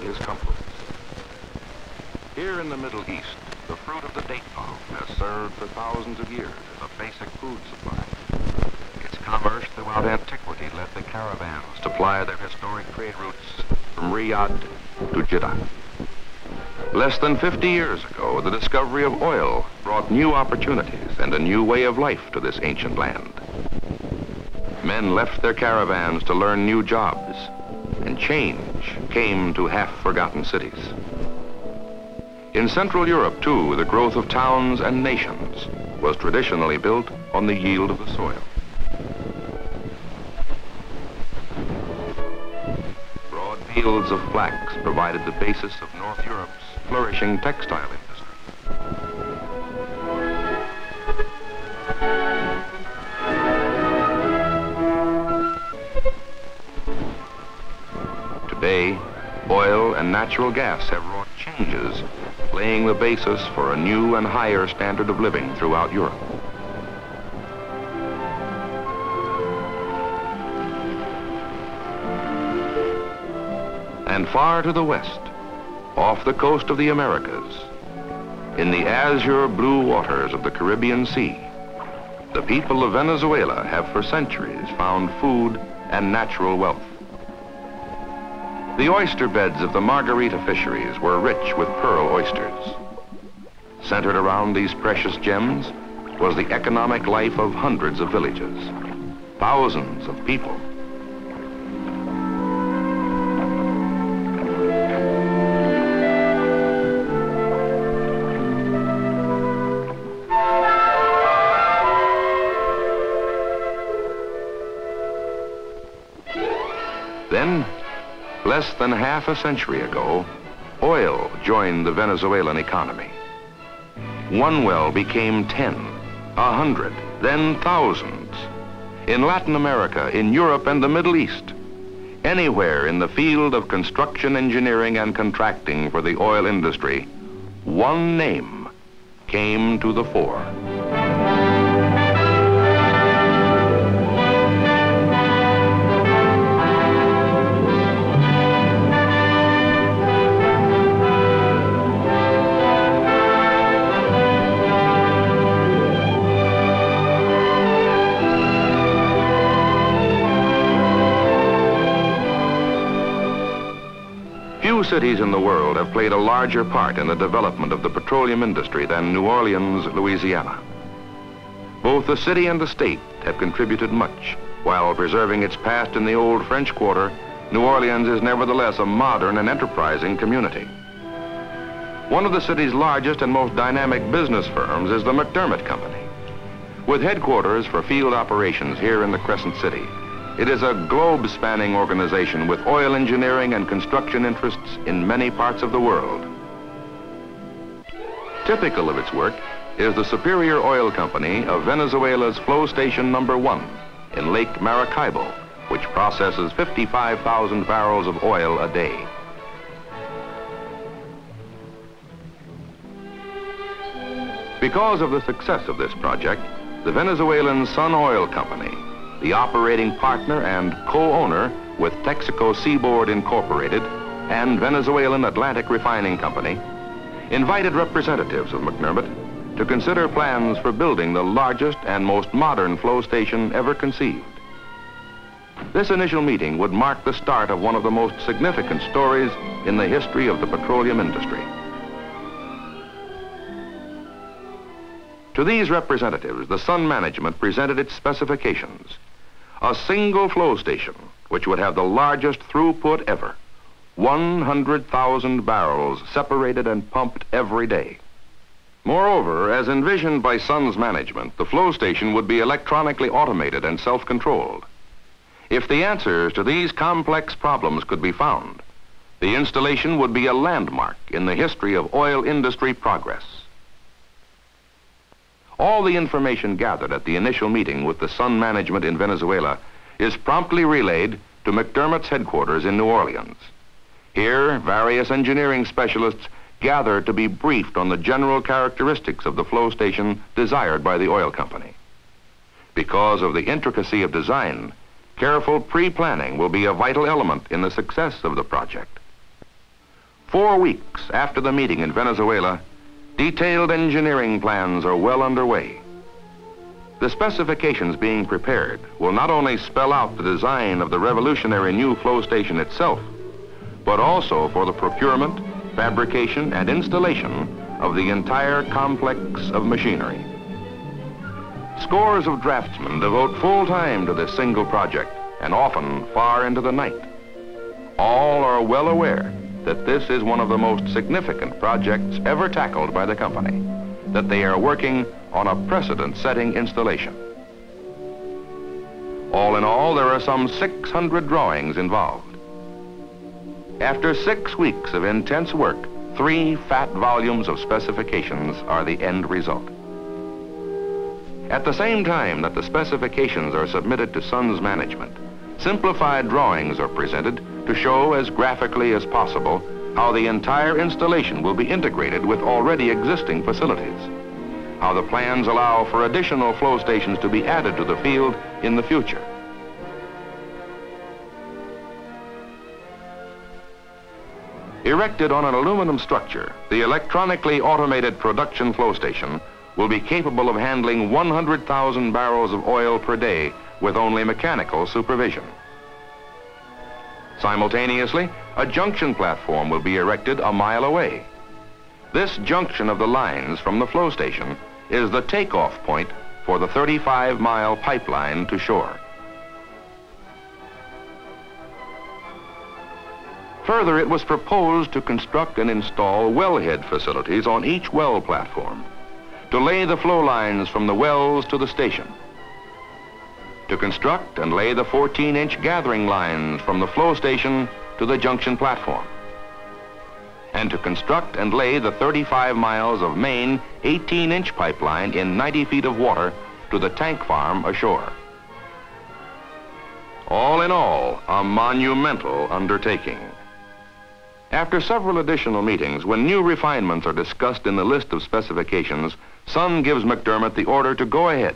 his comforts. Here in the Middle East, the fruit of the date palm has served for thousands of years as a basic food supply. Its commerce throughout antiquity led the caravans to ply their historic trade routes from Riyadh to Jeddah. Less than 50 years ago, the discovery of oil brought new opportunities and a new way of life to this ancient land. Men left their caravans to learn new jobs, and change came to half-forgotten cities. In Central Europe, too, the growth of towns and nations was traditionally built on the yield of the soil. Broad fields of flax provided the basis of North Europe's flourishing textile industry. Today, oil and natural gas have wrought changes, laying the basis for a new and higher standard of living throughout Europe. And far to the west, off the coast of the Americas, in the azure blue waters of the Caribbean Sea, the people of Venezuela have for centuries found food and natural wealth. The oyster beds of the Margarita fisheries were rich with pearl oysters. Centered around these precious gems was the economic life of hundreds of villages, thousands of people. Then, less than half a century ago, oil joined the Venezuelan economy. One well became 10, 100, then thousands. In Latin America, in Europe, and the Middle East, anywhere in the field of construction engineering and contracting for the oil industry, one name came to the fore. Few cities in the world have played a larger part in the development of the petroleum industry than New Orleans, Louisiana. Both the city and the state have contributed much. While preserving its past in the old French Quarter, New Orleans is nevertheless a modern and enterprising community. One of the city's largest and most dynamic business firms is the McDermott Company. With headquarters for field operations here in the Crescent City, it is a globe-spanning organization with oil engineering and construction interests in many parts of the world. Typical of its work is the Superior Oil Company of Venezuela's Flow Station No. 1 in Lake Maracaibo, which processes 55,000 barrels of oil a day. Because of the success of this project, the Venezuelan Sun Oil Company, the operating partner and co-owner with Texaco Seaboard Incorporated and Venezuelan Atlantic Refining Company, invited representatives of McDermott to consider plans for building the largest and most modern flow station ever conceived. This initial meeting would mark the start of one of the most significant stories in the history of the petroleum industry. To these representatives, the Sun management presented its specifications. A single flow station, which would have the largest throughput ever, 100,000 barrels separated and pumped every day. Moreover, as envisioned by Sun's management, the flow station would be electronically automated and self-controlled. If the answers to these complex problems could be found, the installation would be a landmark in the history of oil industry progress. All the information gathered at the initial meeting with the Sun management in Venezuela is promptly relayed to McDermott's headquarters in New Orleans. Here, various engineering specialists gather to be briefed on the general characteristics of the flow station desired by the oil company. Because of the intricacy of design, careful pre-planning will be a vital element in the success of the project. 4 weeks after the meeting in Venezuela, detailed engineering plans are well underway. The specifications being prepared will not only spell out the design of the revolutionary new flow station itself, but also for the procurement, fabrication, and installation of the entire complex of machinery. Scores of draftsmen devote full time to this single project, and often far into the night. All are well aware that this is one of the most significant projects ever tackled by the company, that they are working on a precedent-setting installation. All in all, there are some 600 drawings involved. After 6 weeks of intense work, 3 fat volumes of specifications are the end result. At the same time that the specifications are submitted to Sun's management, simplified drawings are presented to show as graphically as possible how the entire installation will be integrated with already existing facilities, how the plans allow for additional flow stations to be added to the field in the future. Erected on an aluminum structure, the electronically automated production flow station will be capable of handling 100,000 barrels of oil per day with only mechanical supervision. Simultaneously, a junction platform will be erected a mile away. This junction of the lines from the flow station is the takeoff point for the 35-mile pipeline to shore. Further, it was proposed to construct and install wellhead facilities on each well platform, to lay the flow lines from the wells to the station, to construct and lay the 14-inch gathering lines from the flow station to the junction platform, and to construct and lay the 35 miles of main 18-inch pipeline in 90 feet of water to the tank farm ashore. All in all, a monumental undertaking. After several additional meetings, when new refinements are discussed in the list of specifications, Sun gives McDermott the order to go ahead,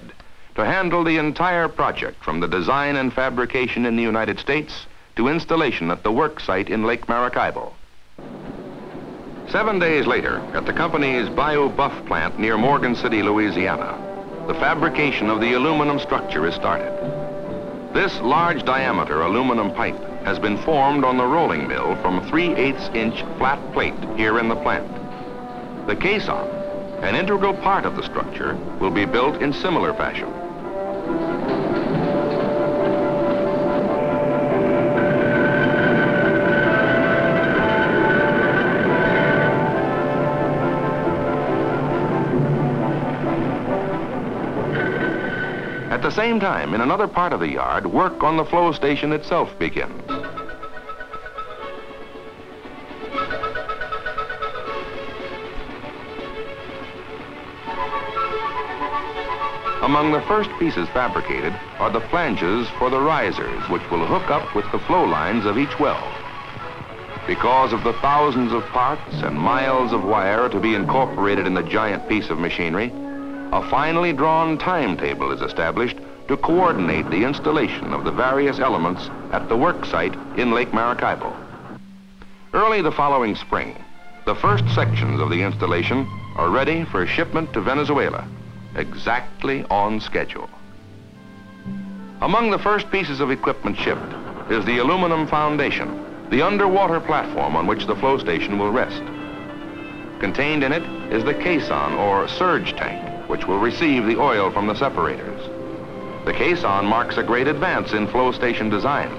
to handle the entire project from the design and fabrication in the United States to installation at the work site in Lake Maracaibo. 7 days later, at the company's Bayou Buff plant near Morgan City, Louisiana, the fabrication of the aluminum structure is started. This large diameter aluminum pipe has been formed on the rolling mill from 3/8-inch flat plate here in the plant. The caisson, an integral part of the structure, will be built in similar fashion. At the same time, in another part of the yard, work on the flow station itself begins. Among the first pieces fabricated are the flanges for the risers, which will hook up with the flow lines of each well. Because of the thousands of parts and miles of wire to be incorporated in the giant piece of machinery, a finely drawn timetable is established to coordinate the installation of the various elements at the work site in Lake Maracaibo. Early the following spring, the first sections of the installation are ready for shipment to Venezuela, exactly on schedule. Among the first pieces of equipment shipped is the aluminum foundation, the underwater platform on which the flow station will rest. Contained in it is the caisson or surge tank, which will receive the oil from the separators. The caisson marks a great advance in flow station design.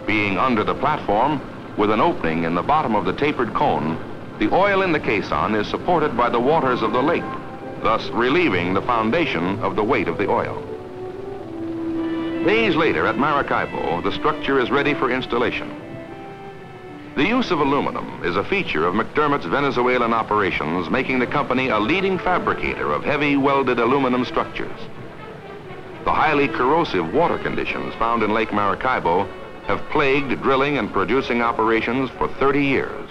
Being under the platform, with an opening in the bottom of the tapered cone, the oil in the caisson is supported by the waters of the lake, thus relieving the foundation of the weight of the oil. Days later at Maracaibo, the structure is ready for installation. The use of aluminum is a feature of McDermott's Venezuelan operations, making the company a leading fabricator of heavy welded aluminum structures. The highly corrosive water conditions found in Lake Maracaibo have plagued drilling and producing operations for 30 years.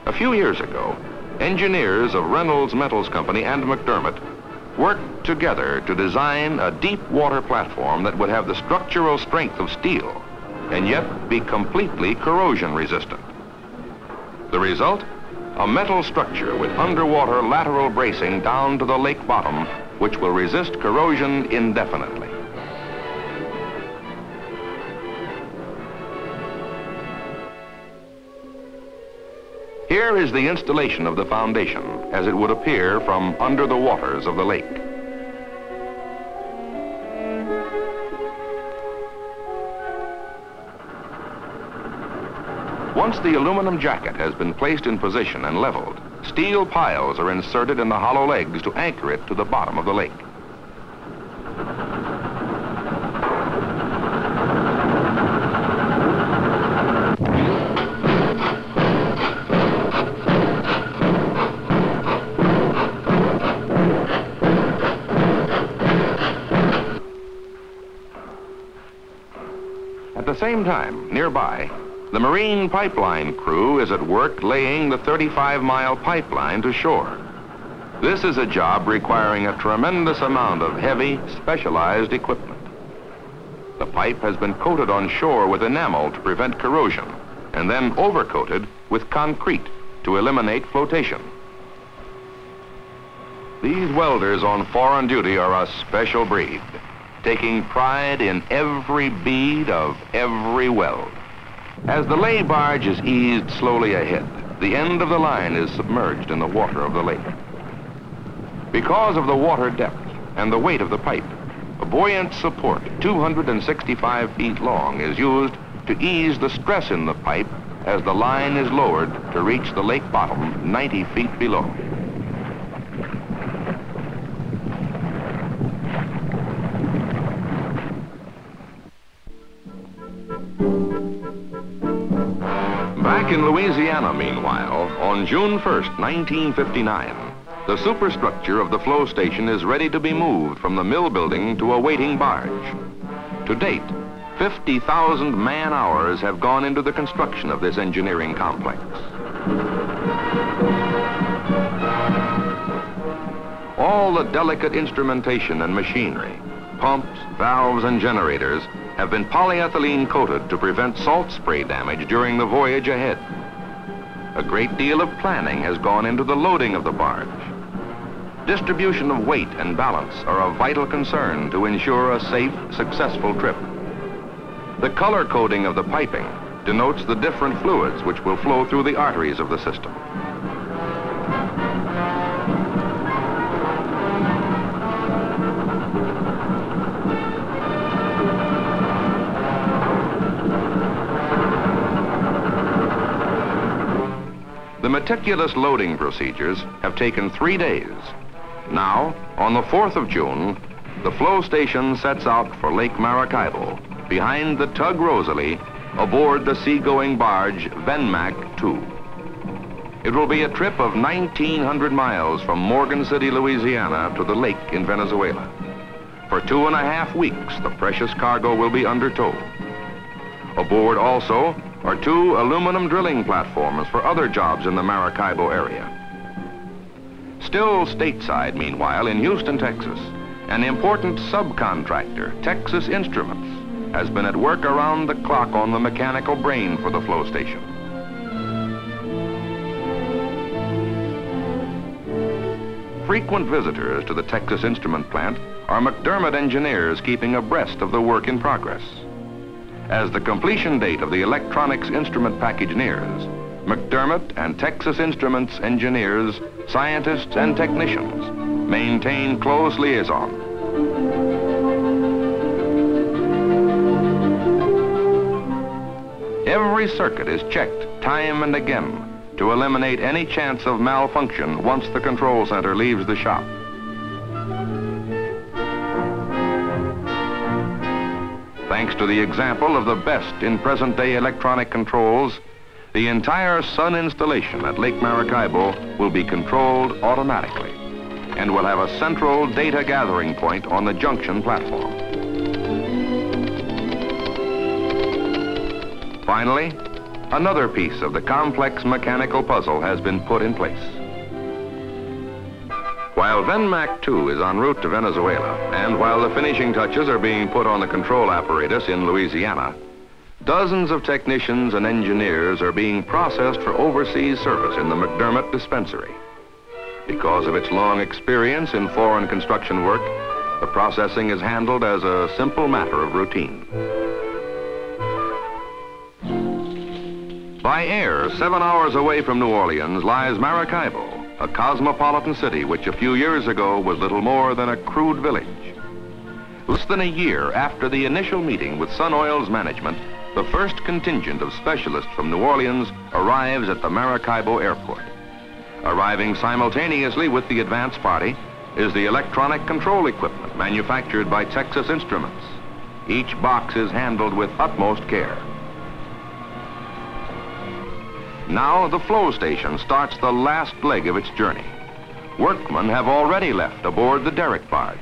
A few years ago, engineers of Reynolds Metals Company and McDermott worked together to design a deep water platform that would have the structural strength of steel and yet be completely corrosion resistant. The result? A metal structure with underwater lateral bracing down to the lake bottom, which will resist corrosion indefinitely. Here is the installation of the foundation, as it would appear from under the waters of the lake. Once the aluminum jacket has been placed in position and leveled, steel piles are inserted in the hollow legs to anchor it to the bottom of the lake. At the same time, nearby, the marine pipeline crew is at work laying the 35-mile pipeline to shore. This is a job requiring a tremendous amount of heavy, specialized equipment. The pipe has been coated on shore with enamel to prevent corrosion, and then overcoated with concrete to eliminate flotation. These welders on foreign duty are a special breed, taking pride in every bead of every weld. As the lay barge is eased slowly ahead, the end of the line is submerged in the water of the lake. Because of the water depth and the weight of the pipe, a buoyant support 265 feet long is used to ease the stress in the pipe as the line is lowered to reach the lake bottom 90 feet below. Back in Louisiana, meanwhile, on June 1st, 1959, the superstructure of the flow station is ready to be moved from the mill building to a waiting barge. To date, 50,000 man-hours have gone into the construction of this engineering complex. All the delicate instrumentation and machinery, pumps, valves, and generators have been polyethylene coated to prevent salt spray damage during the voyage ahead. A great deal of planning has gone into the loading of the barge. Distribution of weight and balance are a vital concern to ensure a safe, successful trip. The color coding of the piping denotes the different fluids which will flow through the arteries of the system. The meticulous loading procedures have taken 3 days. Now, on the 4th of June, the flow station sets out for Lake Maracaibo, behind the tug Rosalie, aboard the seagoing barge Venmac II. It will be a trip of 1,900 miles from Morgan City, Louisiana to the lake in Venezuela. For 2.5 weeks, the precious cargo will be under tow. Aboard also are 2 aluminum drilling platforms for other jobs in the Maracaibo area. Still stateside, meanwhile, in Houston, Texas, an important subcontractor, Texas Instruments, has been at work around the clock on the mechanical brain for the flow station. Frequent visitors to the Texas Instrument plant are McDermott engineers keeping abreast of the work in progress. As the completion date of the electronics instrument package nears, McDermott and Texas Instruments engineers, scientists, and technicians maintain close liaison. Every circuit is checked time and again to eliminate any chance of malfunction once the control center leaves the shop. Thanks to the example of the best in present-day electronic controls, the entire sun installation at Lake Maracaibo will be controlled automatically and will have a central data gathering point on the junction platform. Finally, another piece of the complex mechanical puzzle has been put in place. While Venmac II is en route to Venezuela, and while the finishing touches are being put on the control apparatus in Louisiana, Dozens of technicians and engineers are being processed for overseas service in the McDermott dispensary. Because of its long experience in foreign construction work, the processing is handled as a simple matter of routine. By air, 7 hours away from New Orleans lies Maracaibo, a cosmopolitan city which a few years ago was little more than a crude village. Less than a year after the initial meeting with Sun Oil's management, the first contingent of specialists from New Orleans arrives at the Maracaibo airport. Arriving simultaneously with the advance party is the electronic control equipment manufactured by Texas Instruments. Each box is handled with utmost care. Now the flow station starts the last leg of its journey. Workmen have already left aboard the derrick barge.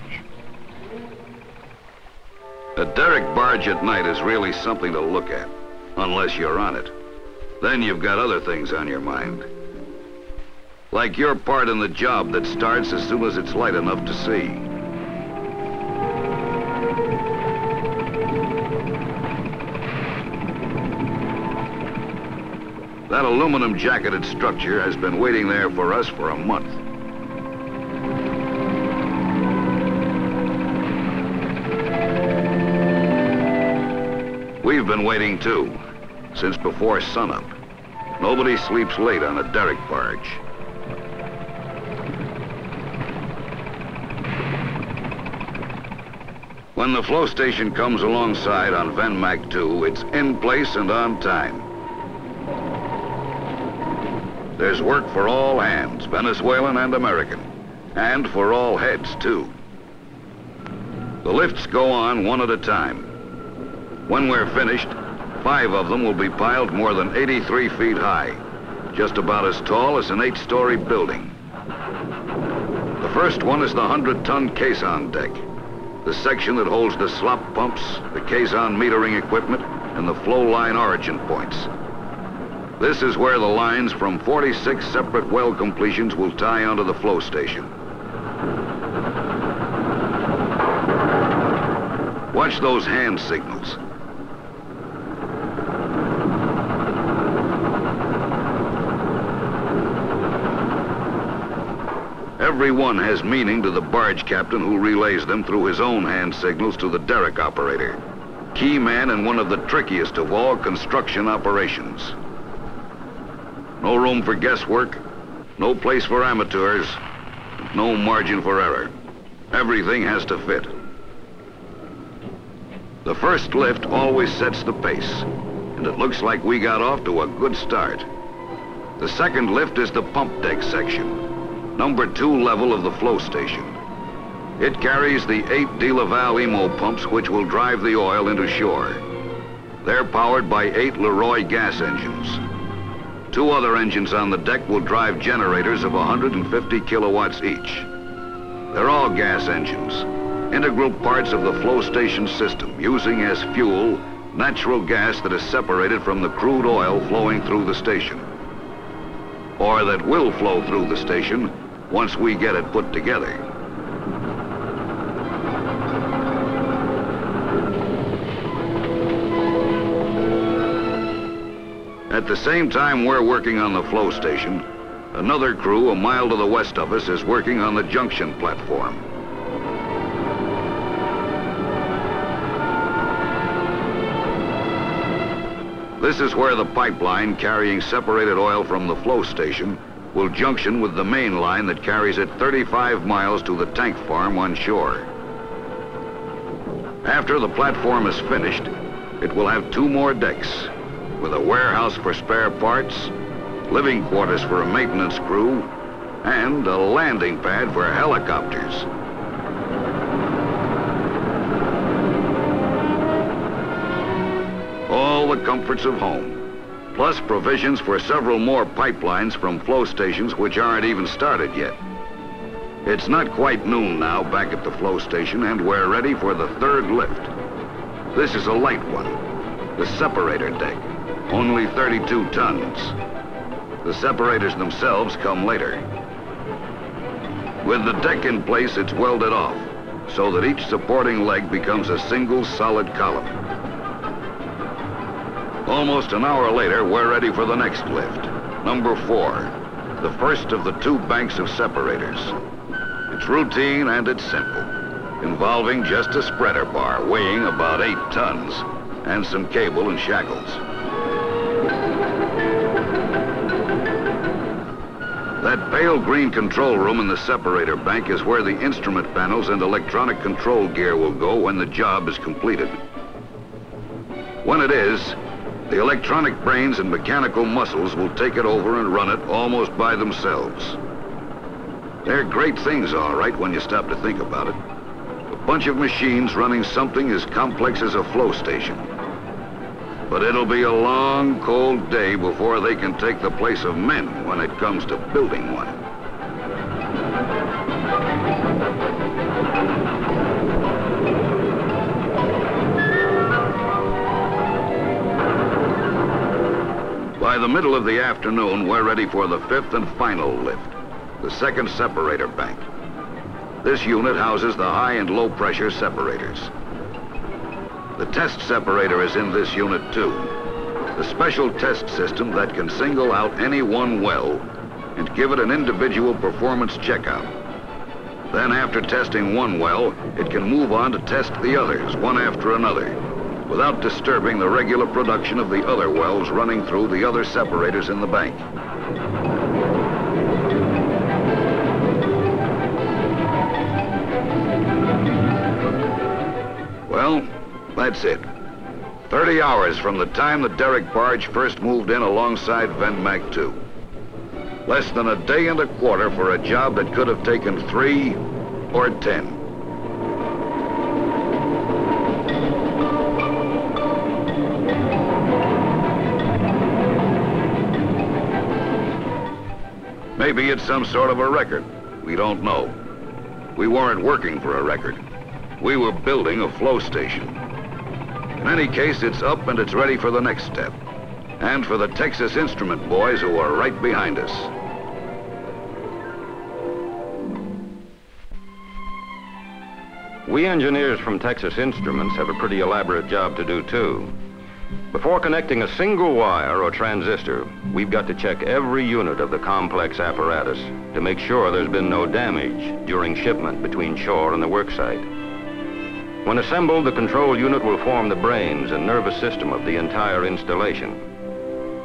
A derrick barge at night is really something to look at, unless you're on it. Then you've got other things on your mind. Like your part in the job that starts as soon as it's light enough to see. That aluminum jacketed structure has been waiting there for us for a month. We've been waiting too, since before sunup. Nobody sleeps late on a derrick barge. When the flow station comes alongside on Venmac 2, it's in place and on time. There's work for all hands, Venezuelan and American, and for all heads too. The lifts go on one at a time. When we're finished, 5 of them will be piled more than 83 feet high, just about as tall as an 8-story building. The first one is the 100-ton caisson deck, the section that holds the slop pumps, the caisson metering equipment, and the flow line origin points. This is where the lines from 46 separate well completions will tie onto the flow station. Watch those hand signals. Every one has meaning to the barge captain who relays them through his own hand signals to the derrick operator, key man in one of the trickiest of all construction operations. No room for guesswork, no place for amateurs, no margin for error. Everything has to fit. The first lift always sets the pace, and it looks like we got off to a good start. The second lift is the pump deck section, number 2 level of the flow station. It carries the 8 De La Valle Emo pumps which will drive the oil into shore. They're powered by 8 Leroy gas engines. 2 other engines on the deck will drive generators of 150 kilowatts each. They're all gas engines, integral parts of the flow station system, using as fuel natural gas that is separated from the crude oil flowing through the station, or that will flow through the station once we get it put together. At the same time we're working on the flow station, another crew a mile to the west of us is working on the junction platform. This is where the pipeline carrying separated oil from the flow station will junction with the main line that carries it 35 miles to the tank farm on shore. After the platform is finished, it will have 2 more decks, with a warehouse for spare parts, living quarters for a maintenance crew, and a landing pad for helicopters. All the comforts of home, plus provisions for several more pipelines from flow stations which aren't even started yet. It's not quite noon now back at the flow station, and we're ready for the 3rd lift. This is a light one, the separator deck. Only 32 tons. The separators themselves come later. With the deck in place, it's welded off, so that each supporting leg becomes a single solid column. Almost an hour later, we're ready for the next lift. Number 4, the first of the 2 banks of separators. It's routine and it's simple, involving just a spreader bar weighing about 8 tons and some cable and shackles. That pale green control room in the separator bank is where the instrument panels and electronic control gear will go when the job is completed. When it is, the electronic brains and mechanical muscles will take it over and run it almost by themselves. They're great things, all right, when you stop to think about it. A bunch of machines running something as complex as a flow station. But it'll be a long, cold day before they can take the place of men when it comes to building one. By the middle of the afternoon, we're ready for the 5th and final lift, the second separator bank. This unit houses the high and low pressure separators. The test separator is in this unit too. The special test system that can single out any one well and give it an individual performance checkout. Then after testing one well, it can move on to test the others, one after another, without disturbing the regular production of the other wells running through the other separators in the bank. Well, that's it. 30 hours from the time the derrick barge first moved in alongside Venmac 2. Less than a day and a quarter for a job that could have taken 3 or 10. Maybe it's some sort of a record. We don't know. We weren't working for a record. We were building a flow station. In any case, it's up and it's ready for the next step. And for the Texas Instrument boys who are right behind us. We engineers from Texas Instruments have a pretty elaborate job to do too. Before connecting a single wire or transistor, we've got to check every unit of the complex apparatus to make sure there's been no damage during shipment between shore and the work site. When assembled, the control unit will form the brains and nervous system of the entire installation.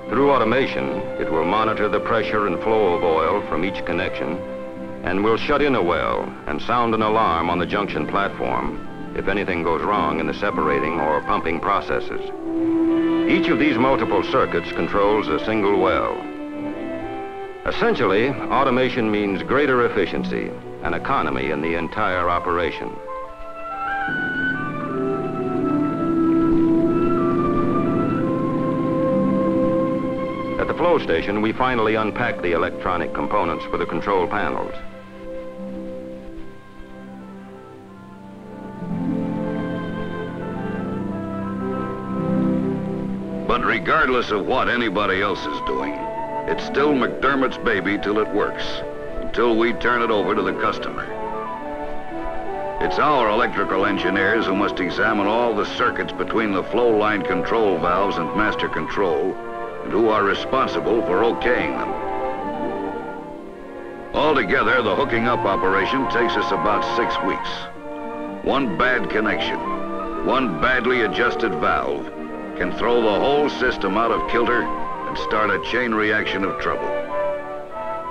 Through automation, it will monitor the pressure and flow of oil from each connection and will shut in a well and sound an alarm on the junction platform if anything goes wrong in the separating or pumping processes. Each of these multiple circuits controls a single well. Essentially, automation means greater efficiency and economy in the entire operation. At the flow station, we finally unpack the electronic components for the control panels. But regardless of what anybody else is doing, it's still McDermott's baby till it works, until we turn it over to the customer. It's our electrical engineers who must examine all the circuits between the flow line control valves and master control, and who are responsible for okaying them. Altogether, the hooking up operation takes us about 6 weeks. One bad connection, one badly adjusted valve, can throw the whole system out of kilter and start a chain reaction of trouble.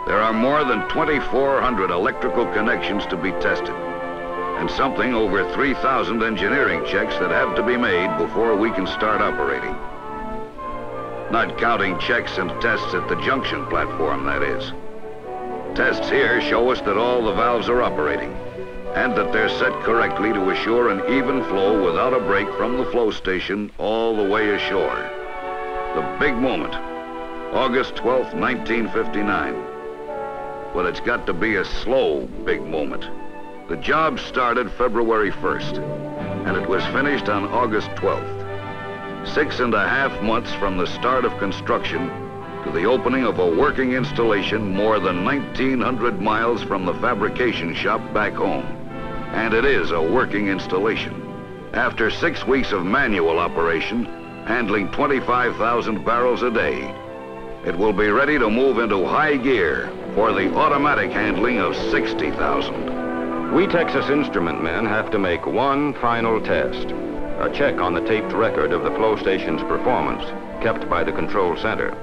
There are more than 2,400 electrical connections to be tested, and something over 3,000 engineering checks that have to be made before we can start operating. Not counting checks and tests at the junction platform, that is. Tests here show us that all the valves are operating, and that they're set correctly to assure an even flow without a break from the flow station all the way ashore. The big moment, August 12th, 1959. But it's got to be a slow big moment. The job started February 1st, and it was finished on August 12th. 6.5 months from the start of construction to the opening of a working installation more than 1,900 miles from the fabrication shop back home. And it is a working installation. After 6 weeks of manual operation, handling 25,000 barrels a day. It will be ready to move into high gear for the automatic handling of 60,000. We Texas Instrument men have to make one final test, a check on the taped record of the flow station's performance, kept by the control center.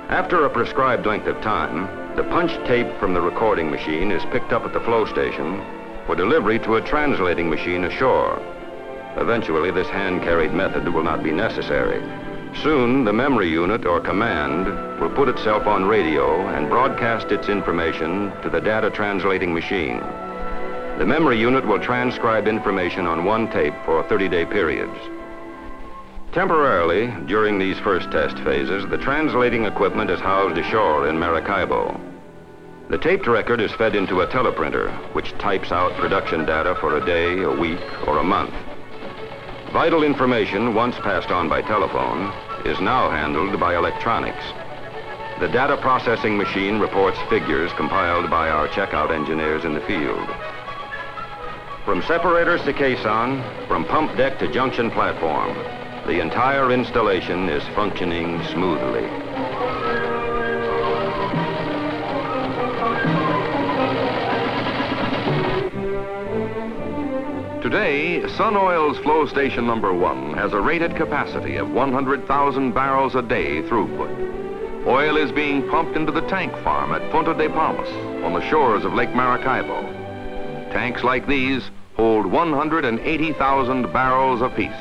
After a prescribed length of time, the punched tape from the recording machine is picked up at the flow station for delivery to a translating machine ashore. Eventually, this hand-carried method will not be necessary. Soon, the memory unit or command will put itself on radio and broadcast its information to the data translating machine. The memory unit will transcribe information on one tape for 30-day periods. Temporarily, during these first test phases, the translating equipment is housed ashore in Maracaibo. The taped record is fed into a teleprinter, which types out production data for a day, a week, or a month. Vital information, once passed on by telephone, is now handled by electronics. The data processing machine reports figures compiled by our checkout engineers in the field. From separators to caisson, from pump deck to junction platform, the entire installation is functioning smoothly. Today, Sun Oil's flow station number 1 has a rated capacity of 100,000 barrels a day throughput. Oil is being pumped into the tank farm at Punta de Palmas on the shores of Lake Maracaibo. Tanks like these hold 180,000 barrels apiece.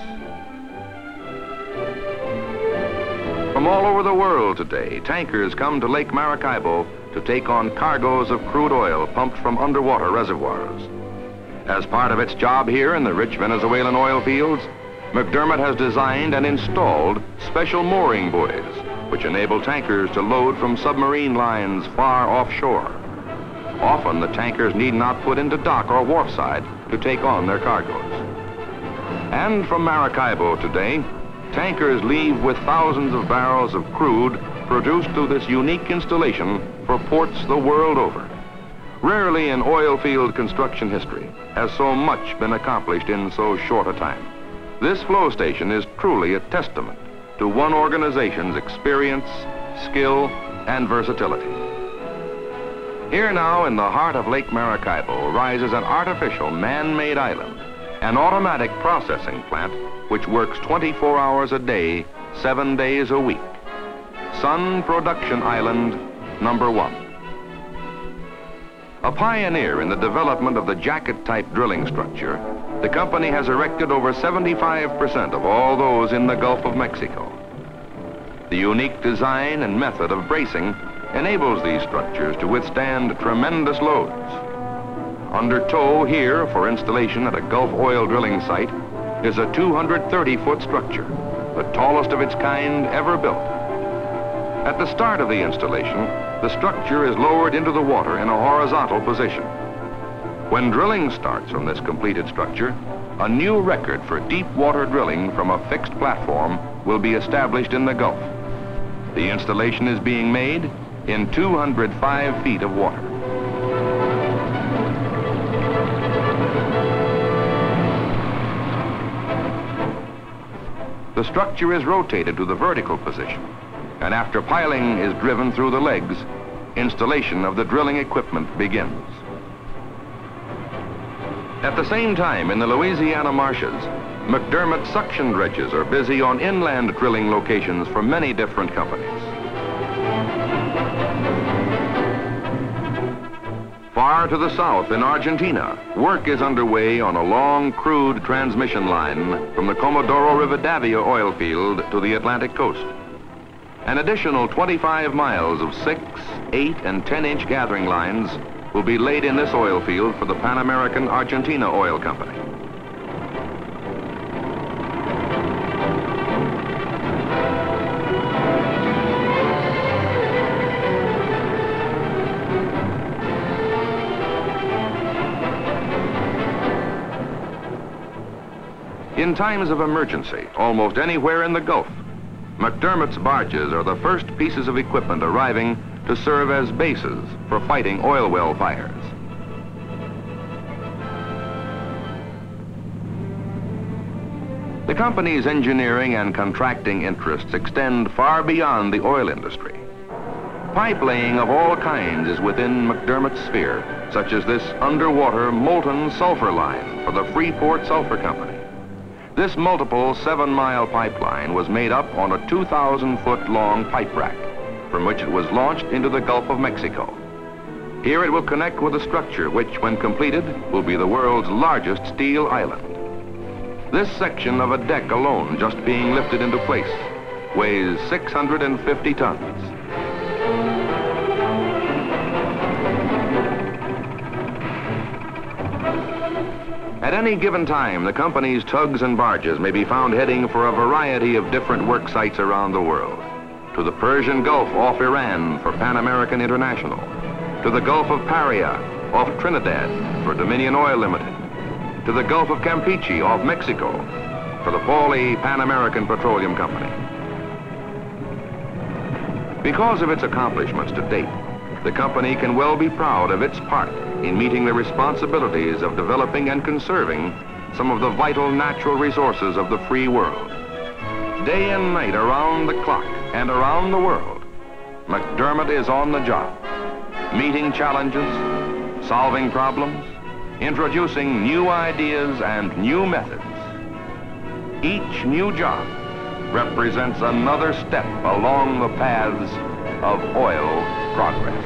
From all over the world today, tankers come to Lake Maracaibo to take on cargoes of crude oil pumped from underwater reservoirs. As part of its job here in the rich Venezuelan oil fields, McDermott has designed and installed special mooring buoys, which enable tankers to load from submarine lines far offshore. Often the tankers need not put into dock or wharfside to take on their cargoes. And from Maracaibo today, tankers leave with thousands of barrels of crude produced through this unique installation for ports the world over. Rarely in oil field construction history has so much been accomplished in so short a time. This flow station is truly a testament to one organization's experience, skill, and versatility. Here now in the heart of Lake Maracaibo rises an artificial man-made island, an automatic processing plant which works 24 hours a day, 7 days a week. Sun Production Island number 1. A pioneer in the development of the jacket-type drilling structure, the company has erected over 75% of all those in the Gulf of Mexico. The unique design and method of bracing enables these structures to withstand tremendous loads. Under tow here for installation at a Gulf oil drilling site is a 230-foot structure, the tallest of its kind ever built. At the start of the installation, the structure is lowered into the water in a horizontal position. When drilling starts on this completed structure, a new record for deep water drilling from a fixed platform will be established in the Gulf. The installation is being made in 205 feet of water. The structure is rotated to the vertical position, and after piling is driven through the legs, installation of the drilling equipment begins. At the same time, in the Louisiana marshes, McDermott suction dredges are busy on inland drilling locations for many different companies. Far to the south in Argentina, work is underway on a long crude transmission line from the Comodoro Rivadavia oil field to the Atlantic coast. An additional 25 miles of 6, 8, and 10-inch gathering lines will be laid in this oil field for the Pan American Argentina Oil Company. In times of emergency, almost anywhere in the Gulf, McDermott's barges are the first pieces of equipment arriving to serve as bases for fighting oil well fires. The company's engineering and contracting interests extend far beyond the oil industry. Pipe laying of all kinds is within McDermott's sphere, such as this underwater molten sulfur line for the Freeport Sulfur Company. This multiple 7-mile pipeline was made up on a 2,000-foot long pipe rack, from which it was launched into the Gulf of Mexico. Here it will connect with a structure which, when completed, will be the world's largest steel island. This section of a deck alone, just being lifted into place, weighs 650 tons. At any given time, the company's tugs and barges may be found heading for a variety of different work sites around the world. To the Persian Gulf off Iran for Pan American International. To the Gulf of Paria off Trinidad for Dominion Oil Limited. To the Gulf of Campeche off Mexico for the Pauly Pan American Petroleum Company. Because of its accomplishments to date, the company can well be proud of its part in meeting the responsibilities of developing and conserving some of the vital natural resources of the free world. Day and night, around the clock and around the world, McDermott is on the job, meeting challenges, solving problems, introducing new ideas and new methods. Each new job represents another step along the paths of oil progress.